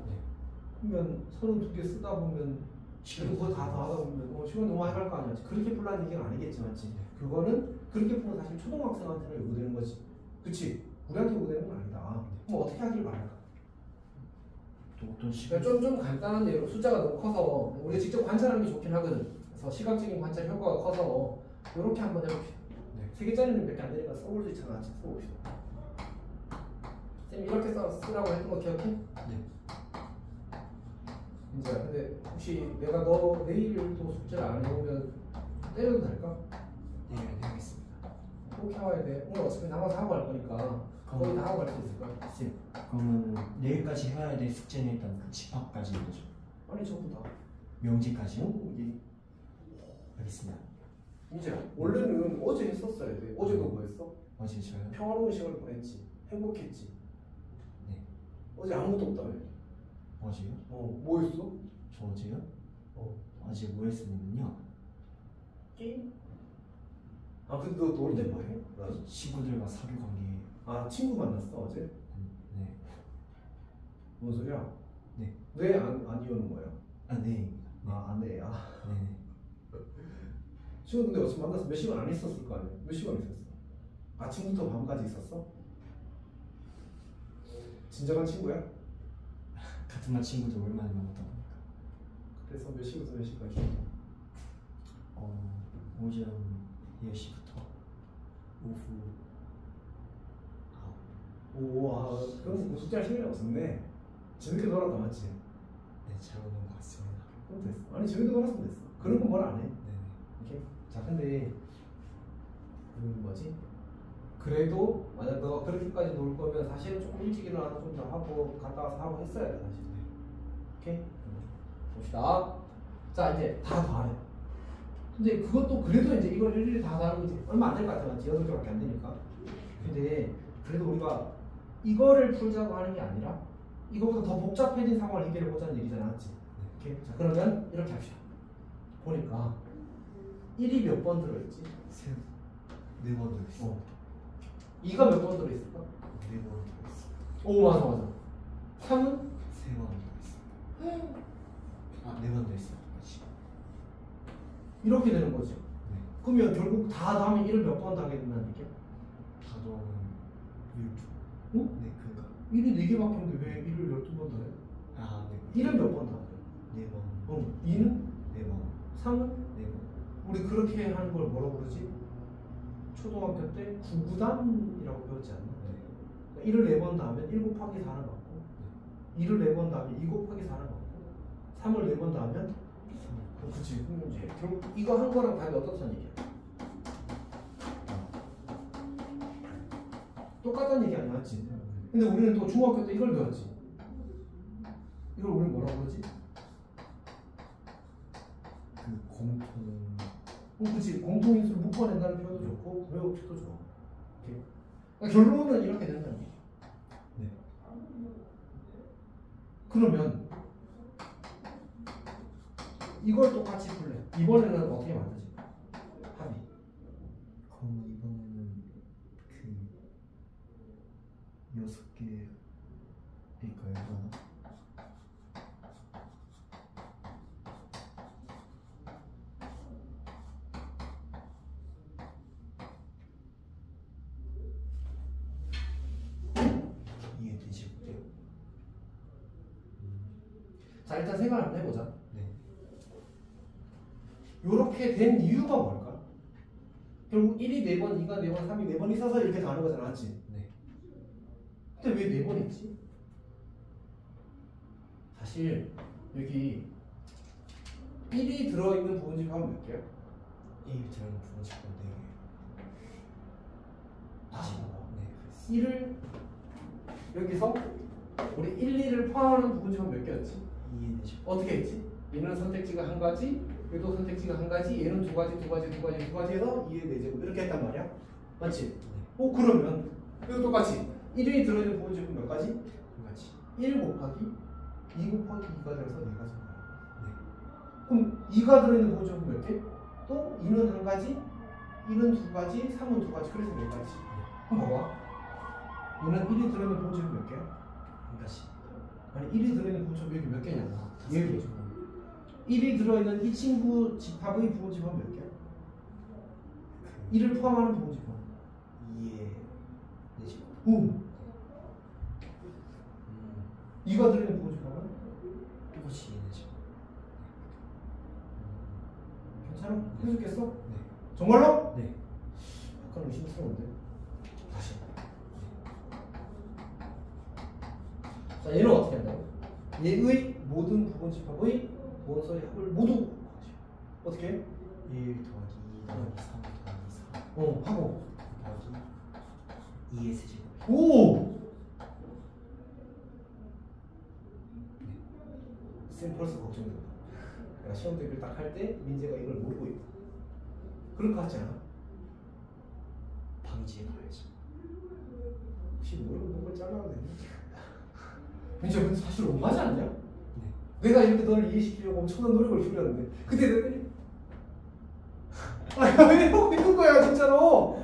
Speaker 1: 그러면 선은 2개 쓰다 보면 그거 다 더하다 보면 시간 너무 많이 갈 거 아니야. 그렇게 풀라는 얘기는 아니겠지, 맞지? 그거는 그렇게 풀면 사실 초등학생한테는 요구되는 거지. 그치? 우리한테 요구되는 건 아니다. 그럼 어떻게 하길 바랄까?
Speaker 2: 또 어떤 시간?
Speaker 1: 좀 간단한 예로 숫자가 너무 커서 우리가 직접 관찰하는 게 좋긴 하거든. 그래서 시각적인 관찰 효과가 커서 이렇게 한번 해봅시다.
Speaker 2: 네.
Speaker 1: 3개짜리는 몇 개 안 되니까 써볼 수 있잖아. 같이 써봅시다. 쌤 이렇게 쓰라고 했던 거 기억해?
Speaker 2: 네.
Speaker 1: 이제 근데 혹시 내가 너 내일도 숙제를 안 해오면 때려도 될까?
Speaker 2: 네, 해야겠습니다.
Speaker 1: 그렇게 와야 돼. 오늘 어차피 남아서 하고 갈 거니까 거의 다 하고 갈 수 있을 거야. 그치?
Speaker 2: 그러면 내일까지 해야 될 숙제는 일단 그 집합까지인 거죠.
Speaker 1: 아니 전부 다.
Speaker 2: 명제까지요?
Speaker 1: 이게
Speaker 2: 알겠습니다.
Speaker 1: 이제 원래는 어제 했었어야 돼. 어제도 뭐 했어?
Speaker 2: 어제 저요?
Speaker 1: 평화로운 시간을 보냈지. 행복했지.
Speaker 2: 네.
Speaker 1: 어제 아무것도 없다며.
Speaker 2: 어제요?
Speaker 1: 뭐 했어?
Speaker 2: 저 어제요? 어제 뭐 했었냐면요.
Speaker 1: 게임? 아 근데 너 놀 때 뭐 해?
Speaker 2: 친구들과 사교 관계.
Speaker 1: 아 친구 만났어 어제?
Speaker 2: 네.
Speaker 1: 뭔 소리야?
Speaker 2: 네.
Speaker 1: 왜 안 이어는 거야?
Speaker 2: 아, 네.
Speaker 1: 안 돼.
Speaker 2: 네.
Speaker 1: 친구 근데 어차피 만나서 몇 시간 안 있었을 거 아니야? 몇 시간 있었어? 아침부터 밤까지 있었어? 진정한 친구야?
Speaker 2: 같은 반 친구들 오랜만에 만났다 보니까.
Speaker 1: 그래서 몇 시부터 몇 시까지?
Speaker 2: 오전 10시부터 오후 9.
Speaker 1: 그럼 숙제할 시간이 없었네. 재밌게 놀았다 맞지?
Speaker 2: 네, 잘 오는 것 같습니다.
Speaker 1: 그럼 됐어. 아니 재밌게 놀았으면 됐어. 그런 건 뭘 안 해.
Speaker 2: 네.
Speaker 1: 오케이. 자 근데 뭐지? 그래도 만약 너가 그렇게까지 놀 거면 사실은 조금 일찍 일어나서 좀 더 하고 갔다 와서 하고 했어야 돼 사실. 오케이. 봅시다. 자 이제 다 더하래. 근데 그것도 그래도 이제 이걸 일일이 다 더하는 게 얼마 안 될 것 같아 맞지? 8개밖에 안 되니까. 근데 그래도 우리가 이거를 풀자고 하는 게 아니라 이거보다 더 복잡해진 상황을 해결해 보자는 얘기잖아 맞지? 오케이. 자 그러면 이렇게 합시다. 보니까 1이 몇 번 들어있지?
Speaker 2: 4번 들어있어.
Speaker 1: 2가 몇 번 들어있을까?
Speaker 2: 4번 들어있어.
Speaker 1: 오 맞아. 3은?
Speaker 2: 3번 들어있어. 4번 들어있어. 똑같이.
Speaker 1: 이렇게 되는 거지.
Speaker 2: 네.
Speaker 1: 그러면 결국 다 더하면 1을 몇 번 더하게 된다는 얘기야?
Speaker 2: 다 더하면 12.
Speaker 1: 응?
Speaker 2: 네, 그니까.
Speaker 1: 1이 4개밖에 없는데 왜 1을 12번 더해?
Speaker 2: 네.
Speaker 1: 1은 몇 번 더해?
Speaker 2: 4번.
Speaker 1: 2는?
Speaker 2: 4번.
Speaker 1: 3은?
Speaker 2: 4번.
Speaker 1: 우리 그렇게 하는 걸 뭐라고 부르지? 초등학교 때 구구단이라고 배웠지 않나?
Speaker 2: 네.
Speaker 1: 1을 4번 더하면 1 곱하기 4는 맞고 2를 4번 더하면 2 곱하기 4는 맞고 3을 4번 더하면 그치. 그럼 이제 결국 이거 한 거랑 답이 어떻다는 얘기야? 똑같다는 얘기 아니야 맞지? 근데 우리는 또 중학교 때 이걸 배웠지. 이걸 우리는 뭐라고 그러지?
Speaker 2: 그 공통.
Speaker 1: 그치. 공통인수를 묶어낸다는 표현도 좋고 구매법칙도 좋아. 오케이. 그러니까 결론은 이렇게 된다는 얘기야.
Speaker 2: 네.
Speaker 1: 그러면 이걸 똑같이 풀래. 이번에는 어떻게 만들지? 합의.
Speaker 2: 그럼 이번에는 그 6개일까요? 하나? 이해되시고요?
Speaker 1: 자 일단 생각을 한번 해보자.
Speaker 2: 네.
Speaker 1: 요렇게 된 이유가 뭘까? 결국 1이 4번, 2가 4번, 3이 4번 있어서 이렇게 다는 거잖아 맞지?
Speaker 2: 네.
Speaker 1: 근데 왜 4번 있지? 사실 여기 1이 들어있는 부분집 하면 몇 개야?
Speaker 2: 1이 들어있는 부분 잡고 4개.
Speaker 1: 다시 봐봐.
Speaker 2: 네, 그랬어.
Speaker 1: 1을 여기서 우리 1, 2를 포함하는 부분집은 몇 개였지?
Speaker 2: 이해되시고.
Speaker 1: 어떻게 했지? 얘는 선택지가 한 가지, 얘도 선택지가 한 가지, 얘는 두 가지 해서 2의 4제곱 이렇게 했단 말이야? 맞지?
Speaker 2: 네.
Speaker 1: 그러면 이거 똑같이 1이 들어있는 부분집은 몇 가지?
Speaker 2: 한 가지.
Speaker 1: 1 곱하기 2 곱하기 2가 들어서 4가지인 거야.
Speaker 2: 네.
Speaker 1: 그럼 2가 들어있는 부분집은 몇 개? 또 2는 한 가지, 1은 두 가지, 3은 두 가지, 그래서 4가지. 한번 봐봐. 얘는 1이 들어있는 부분집은 몇 개야?
Speaker 2: 한 가지.
Speaker 1: 아니 1이 들어있는 부분집은 여기 몇 개냐고. 얘도
Speaker 2: 5개.
Speaker 1: 1이 들어있는 이 친구 집합의 부분집은 몇 개야? 1을 포함하는 부분집은?
Speaker 2: 2의
Speaker 1: 2가 들어있는 부분집은?
Speaker 2: 똑같이 이해되죠.
Speaker 1: 괜찮아? 해줬겠어?
Speaker 2: 네.
Speaker 1: 정말로?
Speaker 2: 네.
Speaker 1: 약간 의심스러운데. 다시. 자, 얘는 어떻게 한다고? 얘의 모든 부분집합의 본소의 합을 모두 구하죠. 어떻게 해?
Speaker 2: 1 더하기 2 더하기 3 더하기 4
Speaker 1: 하고
Speaker 2: 더하기 2의 세제곱.
Speaker 1: 오! 쌤 벌써 걱정된다. 내가 시험 대비를 딱 할 때 민재가 이걸 모르고 있다. 그럴 것 같지 않아?
Speaker 2: 방지해 봐야죠.
Speaker 1: 혹시 모르는 걸 잘라야 되냐? 민재 근데 사실 엄마지 않냐?
Speaker 2: 네.
Speaker 1: 내가 이렇게 너를 이해시키려고 엄청난 노력을 기울였는데 그때 내가 아, 왜 이러고 있는 거야 진짜로?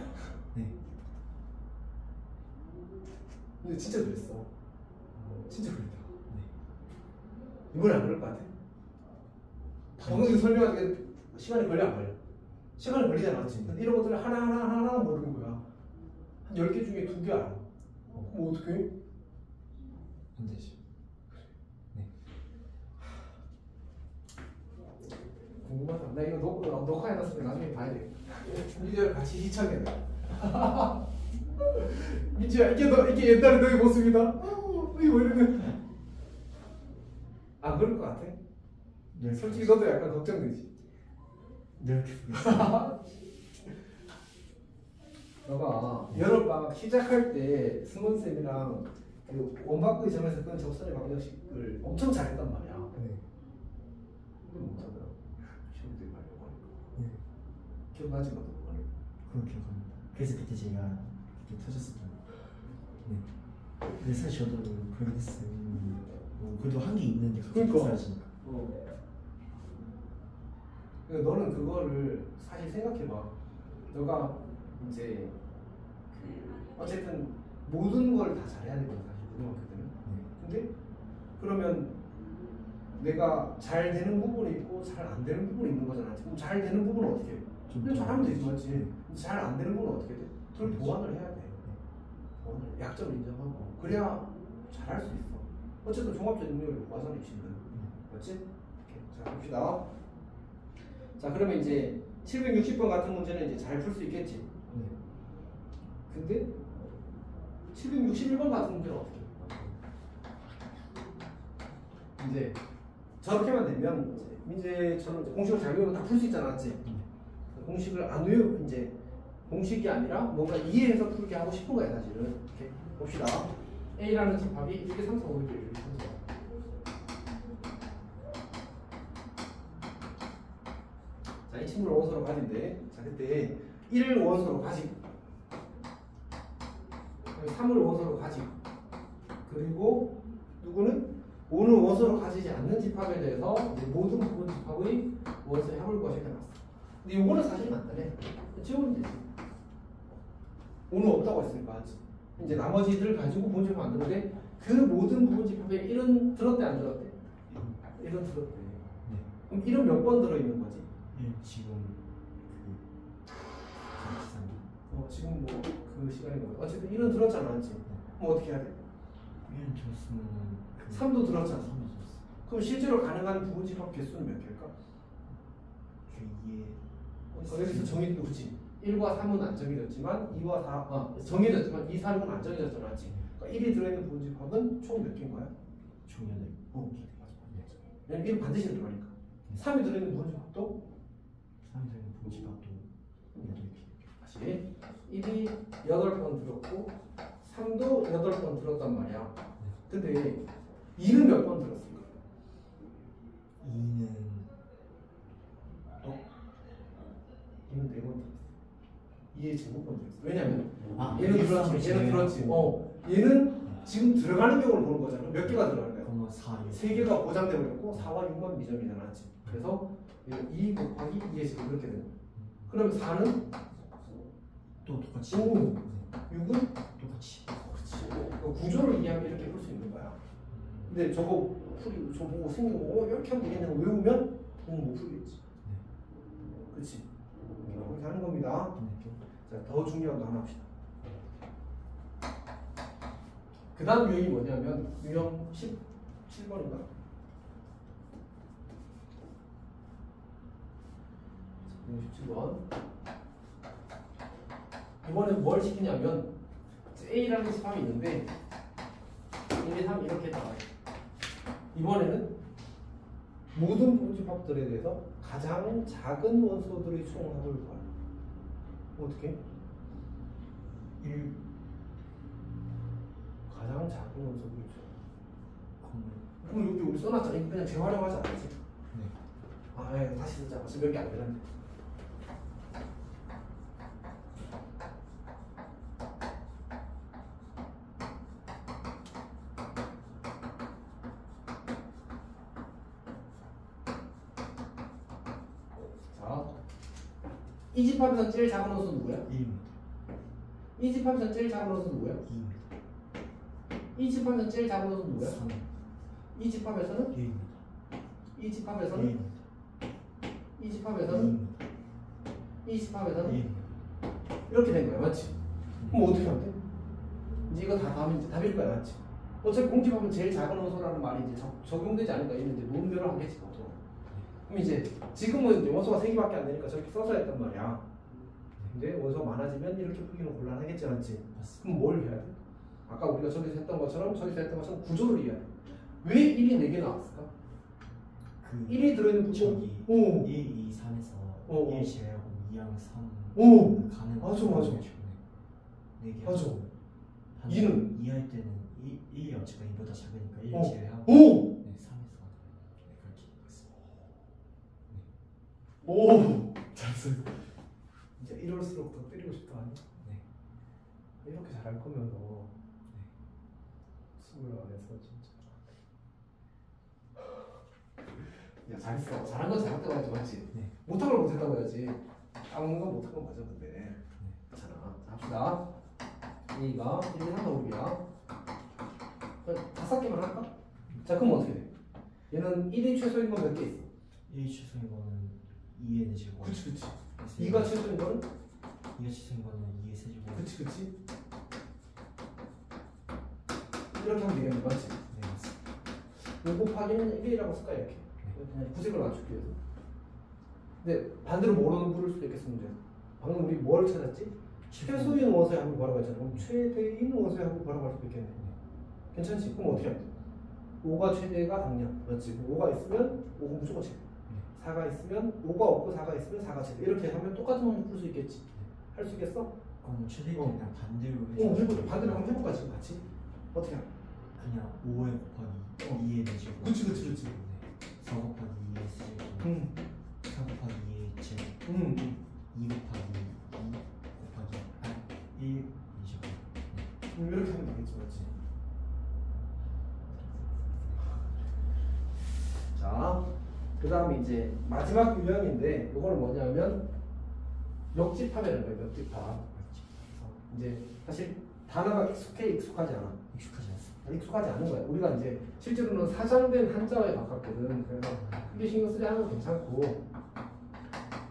Speaker 2: 네.
Speaker 1: 근데 진짜 그랬어. 진짜 그랬다.
Speaker 2: 네.
Speaker 1: 이번에 안 그럴 것 같아? 정확히 설명하기 시간이 걸려 안 걸려? 시간이 걸리잖아, 맞지? 근데 이런 것들을 하나 모르는 거야. 한 10개 중에 2개 알아. 그럼 어떻게 해?
Speaker 2: 안 되죠.
Speaker 1: 궁금하다. 나 이거 녹화해놨으면 나중에 봐야 돼. 민지랑 같이 시청해야 돼. 민지야, 이게 옛날에 너의 모습이다. 이게 뭐 이러면 안 그럴 것 같아?
Speaker 2: 네,
Speaker 1: 솔직히 너도 약간 걱정되지.
Speaker 2: 이렇게 보겠습니다.
Speaker 1: 너가 여름방학 시작할 때 승원 쌤이랑 그 원바꾸기 점에서 끈 접선의 방정식을 엄청 잘했단 말이야.
Speaker 2: 네.
Speaker 1: 이건 못하더라. 시험 때 말려고 하니까.
Speaker 2: 네.
Speaker 1: 기억나지 너도 그거는.
Speaker 2: 그거 기억합니다. 그래서 그때 제가 그때 터졌었던. 네. 근데 사실 저도 그렇게 됐어요. 그래도 한 게 있는데 그게
Speaker 1: 그러니까.
Speaker 2: 사라지니까.
Speaker 1: 그러니까 너는 그거를 사실 생각해봐. 너가 이제 그 어쨌든 모든 걸 다 잘해야 되거든 사실 고등학교 때는. 근데 그러면 내가 잘 되는 부분이 있고 잘 안 되는 부분이 있는 거잖아. 그럼 잘 되는 부분은 어떻게 해? 그냥 잘하면 되지 맞지? 잘 안 되는 부분은 어떻게 돼? 그걸 보완을 해야 돼. 보완을 약점을 인정하고 그래야 잘할 수 있어. 어쨌든 종합적 능력을 보완하는 입시는 맞지? 이렇게. 자 봅시다. 자 그러면 이제 760번 같은 문제는 이제 잘 풀 수 있겠지. 근데 761번 같은 문제는 어떻게 해? 이제 저렇게만 되면 민재처럼 이제 공식을 잘 외우면 다 풀 수 있잖아, 맞지? 공식을 안 외우 이제 공식이 아니라 뭔가 이해해서 풀게 하고 싶은 거야 사실은. 이렇게 봅시다. A라는 집합이 1개 3, 4, 5, 6, 1, 2, 3, 4. 자, 이 친구를 원소로 가진대. 자, 그때 1을 원소로 가지고 3을 원소로 가지고 그리고 누구는 5는 원소로 가지지 않는 집합에 대해서 이제 모든 부분 집합의 원소의 합을 구하시게 나왔어. 근데 이거는 사실 간단해. 지우면 되지. 5는 없다고 했으니까 이제 나머지들을 가지고 부분 집합 만드는데 그 모든 부분 집합에 1은 들었대 안 들었대? 1은 들었대. 그럼 1은 몇 번 들어있는 거지?
Speaker 2: 지금
Speaker 1: 지금 뭐 그 시간인 거야. 어쨌든 1은 들었잖아, 맞지? 그럼 어떻게 해야 돼?
Speaker 2: 1은 들었으면
Speaker 1: 3도 들었잖아.
Speaker 2: 3도 들었어.
Speaker 1: 그럼 실제로 가능한 부분 집합 개수는 몇 개일까? 여기서 정해진 거지. 1과 3은 안 정해졌지만 2와 4, 정해졌지만 2, 4, 6은 안 정해졌잖아, 맞지? 그러니까 1이 들어있는 부분 집합은 총 몇 개인 거야?
Speaker 2: 총 8개.
Speaker 1: 맞아. 왜냐면 1은 반드시 들어가니까. 3이 들어있는 부분 집합도
Speaker 2: 3이 들어있는 부분 집합도 8개.
Speaker 1: 다시 1이 8번 들었고 3도 8번 들었단 말이야. 근데 2는 몇 번 들었을까?
Speaker 2: 2는
Speaker 1: 2는 4번 들었어. 2의 제곱번 들었어. 왜냐면
Speaker 2: 얘는
Speaker 1: 들었지. 얘는 들었지. 얘는 지금 들어가는 경우를 보는 거잖아. 몇 개가 들어가는 거야? 3개가 보장되어 있고 4와 6만 미점이잖아. 그래서 2 곱하기 2의 제곱 이렇게 되는 거야. 그럼 4는
Speaker 2: 또 똑같이.
Speaker 1: 6은
Speaker 2: 똑같이.
Speaker 1: 그렇지. 그 구조를 이해하면 이렇게 풀 수 있는 거야. 근데 저거 저 보고 생긴 거 이렇게 하면 되겠냐고 외우면 못 풀겠지. 그렇지. 그렇게 하는 겁니다. 자, 더 중요한 거 하나 합시다. 그 다음 유형이 뭐냐면 유형 17번인가? 유형 17번. 이번엔 뭘 시키냐면 A라는 집합이 있는데 1, 2, 3 이렇게 나와요. 이번에는 모든 부분집합들에 대해서 가장 작은 원소들의 총합을 구하라. 어떻게?
Speaker 2: 1
Speaker 1: 가장 작은 원소들의 총합. 그럼 여기 우리 써놨잖아. 그냥 재활용하지 않았지? 네. 다시 쓰자. 어차피 몇 개 안 되는데. 이 집합에서 제일 작은 원소 누구야?
Speaker 2: 1입니다.
Speaker 1: 이 집합에서 제일 작은 원소 누구야?
Speaker 2: 2입니다.
Speaker 1: 이 집합에서 제일 작은 원소 누구야?
Speaker 2: 3.
Speaker 1: 이 집합에서는?
Speaker 2: 1입니다.
Speaker 1: 이 집합에서는?
Speaker 2: 1입니다.
Speaker 1: 이 집합에서는 이 집합에서는
Speaker 2: 예.
Speaker 1: 이렇게 된 거야, 맞지? 그럼 어떻게 하면 돼? 이제 이거 다 답이 이제 답일 거야, 맞지? 어차피 공집합은 제일 작은 원소라는 말이 이제 적용되지 않을까 이런 이제 논대로 하겠지 보통. 그럼 이제 지금은 이제 원소가 3개밖에 안 되니까 저렇게 써서 했단 말이야. 근데 원소가 많아지면 이렇게 풀기는 곤란하겠지, 맞지? 그럼 뭘 해야 돼? 아까 우리가 저기서 했던 것처럼 구조를 이해해야 돼. 왜 1이 4개 나왔을까?
Speaker 2: 그
Speaker 1: 1이 들어있는
Speaker 2: 저기
Speaker 1: 오.
Speaker 2: 1, 2, 3에서
Speaker 1: 어.
Speaker 2: 1 제외하고 2랑 3
Speaker 1: 오.
Speaker 2: 가는
Speaker 1: 맞아, 맞아.
Speaker 2: 4개
Speaker 1: 맞아.
Speaker 2: 한
Speaker 1: 2는
Speaker 2: 2 할 때는 1 여치가 2보다 작으니까 1
Speaker 1: 어.
Speaker 2: 제외하고
Speaker 1: 오!
Speaker 2: 네, 3에서 네, 그렇게 됐습니다.
Speaker 1: 오! 잘했어. 이제 이럴수록 더 때리고 싶다 아니?
Speaker 2: 네.
Speaker 1: 이렇게 잘할 거면 너 수고를 안 해서 진짜. 야 잘했어. 잘한 건 잘했다고 해야지, 맞지?
Speaker 2: 네.
Speaker 1: 못한 걸 못했다고 해야지. 까먹는 건 못한 건 맞아 근데. 괜찮아. 자, 합시다. A가 1, 2, 3, 4, 5이야. 5개만 할까? 자 그럼 어떻게 돼? 얘는 1이 최소인 건 몇 개 있어?
Speaker 2: 1 최소인 거는 2의 내제곱.
Speaker 1: 그치. 2가 최소인 거는?
Speaker 2: 2가 최소인 거는 2의 세제곱.
Speaker 1: 그치. 이렇게 하면 되겠네, 맞지?
Speaker 2: 네, 맞습니다.
Speaker 1: 5 곱하기는 1이라고 쓸까 이렇게. 그냥 구색을 맞추기 위해서. 근데 반대로 뭐로는 부를 수도 있겠어 문제. 방금 우리 뭘 찾았지? 최소인 원소의 합을 구하라고 했잖아. 그럼 최대인 원소의 합을 구하라고 할 수도 있겠네. 괜찮지? 그럼 어떻게 하면 돼? 5가 최대가 당량, 맞지? 5가 있으면 5가 무조건 최대. 4가 있으면 5가 없고 4가 있으면 4가 최대. 이렇게 하면 똑같은 원소 풀 수 있겠지? 할 수 있겠어?
Speaker 2: 그럼 최대인 그냥 반대로
Speaker 1: 해보자. 반대로 한번 해볼까 지금 같이? 어떻게 하면?
Speaker 2: 그냥 5에 곱하기 2의 내제곱.
Speaker 1: 그치.
Speaker 2: 네. 4 곱하기 2의 세제곱. 4 곱하기 2의 제곱. 2 곱하기 2 곱하기 1 이제곱.
Speaker 1: 이렇게 하면 되겠지, 맞지? 자, 그 다음에 이제 마지막 유형인데 이거는 뭐냐면 역집합이라는 거예요. 역집합. 이제 사실 단어가 익숙하지 않아.
Speaker 2: 익숙하지 않습니다.
Speaker 1: 익숙하지 않은 거야. 우리가 이제 실제로는 사장된 한자어에 가깝거든. 그래서 크게 신경 쓰지 않아도 괜찮고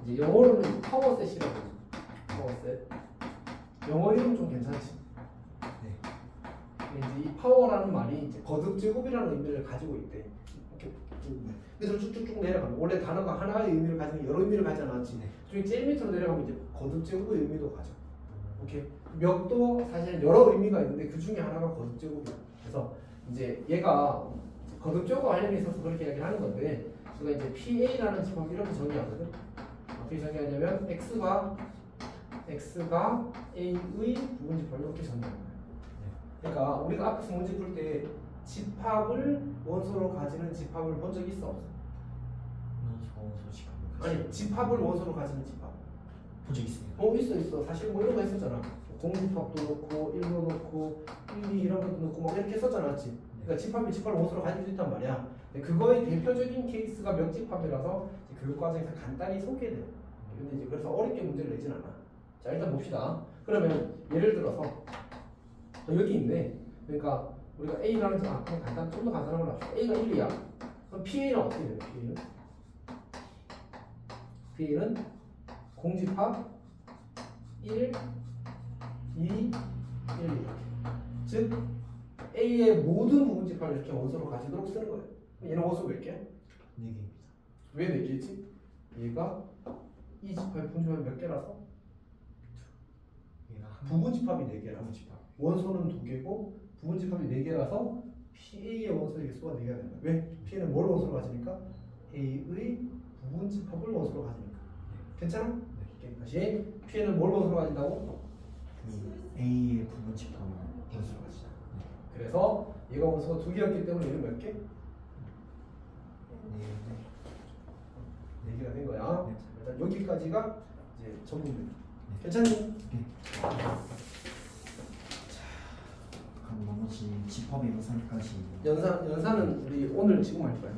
Speaker 1: 이제 영어로는 파워셋이라고 하죠. 파워셋. 영어 이름 좀 괜찮지.
Speaker 2: 네.
Speaker 1: 이제 이 파워라는 말이 이제 거듭 제곱이라는 의미를 가지고 있대. 이렇게 그래서 쭉쭉쭉 내려가면 원래 단어가 하나의 의미를 가지면 여러 의미를 가지지 않았지.
Speaker 2: 네.
Speaker 1: 저기 제일 밑으로 내려가면 이제 거듭 제곱의 의미도 가져. 오케이. 몇도 사실 여러 의미가 있는데 그 중에 하나가 거듭 제곱이야. 그래서 이제 얘가 거듭 제곱 관련이 있어서 그렇게 이야기를 하는 건데 우리가 이제 PA라는 집합 이렇게 정의하거든. 어떻게 정의하냐면 X가 A의 부분 집합 이렇게 정의하는 거야. 그러니까 우리가 앞에서 문제 풀 때 집합을 원소로 가지는 집합을 본 적이 있어 없어?
Speaker 2: 원소 집합을
Speaker 1: 아니 집합을 원소로 가지는 집합
Speaker 2: 본 적 있습니다.
Speaker 1: 있어. 사실 뭐 이런 거 했었잖아. 공집합도 넣고 1로 넣고 1, 2 이런 것도 넣고 막 이렇게 했었잖아, 맞지? 그러니까 집합을 원소로 가질 수 있단 말이야. 근데 그거의 대표적인 케이스가 명집합이라서 교육 과정에서 간단히 소개돼요. 근데 이제 그래서 어렵게 문제를 내진 않아. 자 일단 봅시다. 그러면 예를 들어서 여기 있네. 그러니까 우리가 A라는 그냥 좀 더 간단한 걸로 합시다. A가 1이야. 그럼 PA는 어떻게 돼요? PA는 공집합 1, 2, 1 이렇게. 즉 A의 모든 부분 집합을 이렇게 원소로 가지도록 쓰는 거예요. 얘는 원소 몇 개야?
Speaker 2: 4개입니다.
Speaker 1: 왜 4개지? 얘가 이 집합의 분집합이 몇 개라서?
Speaker 2: 얘가
Speaker 1: 부분 집합이 4개라.
Speaker 2: 부분 집합.
Speaker 1: 원소는 2개고 부분 집합이 4개라서 PA의 원소의 개수가 4개가 된다. 왜? P는 뭘 원소로 가지니까? A의 부분 집합을 원소로 가지니까. 괜찮아? 네. 다시 P는 뭘 원소로 가진다고?
Speaker 2: 그 A의 부분 집합을 원소로 가지다.
Speaker 1: 그래서 얘가 원소가 2개였기 때문에 얘는 몇 개?
Speaker 2: 네.
Speaker 1: 4개가 된 거야.
Speaker 2: 네.
Speaker 1: 일단 여기까지가 이제 전문입니다. 괜찮니?
Speaker 2: 네. 그럼 나머지 집합의 연산까지
Speaker 1: 연산은 우리 오늘 지금 할 거야.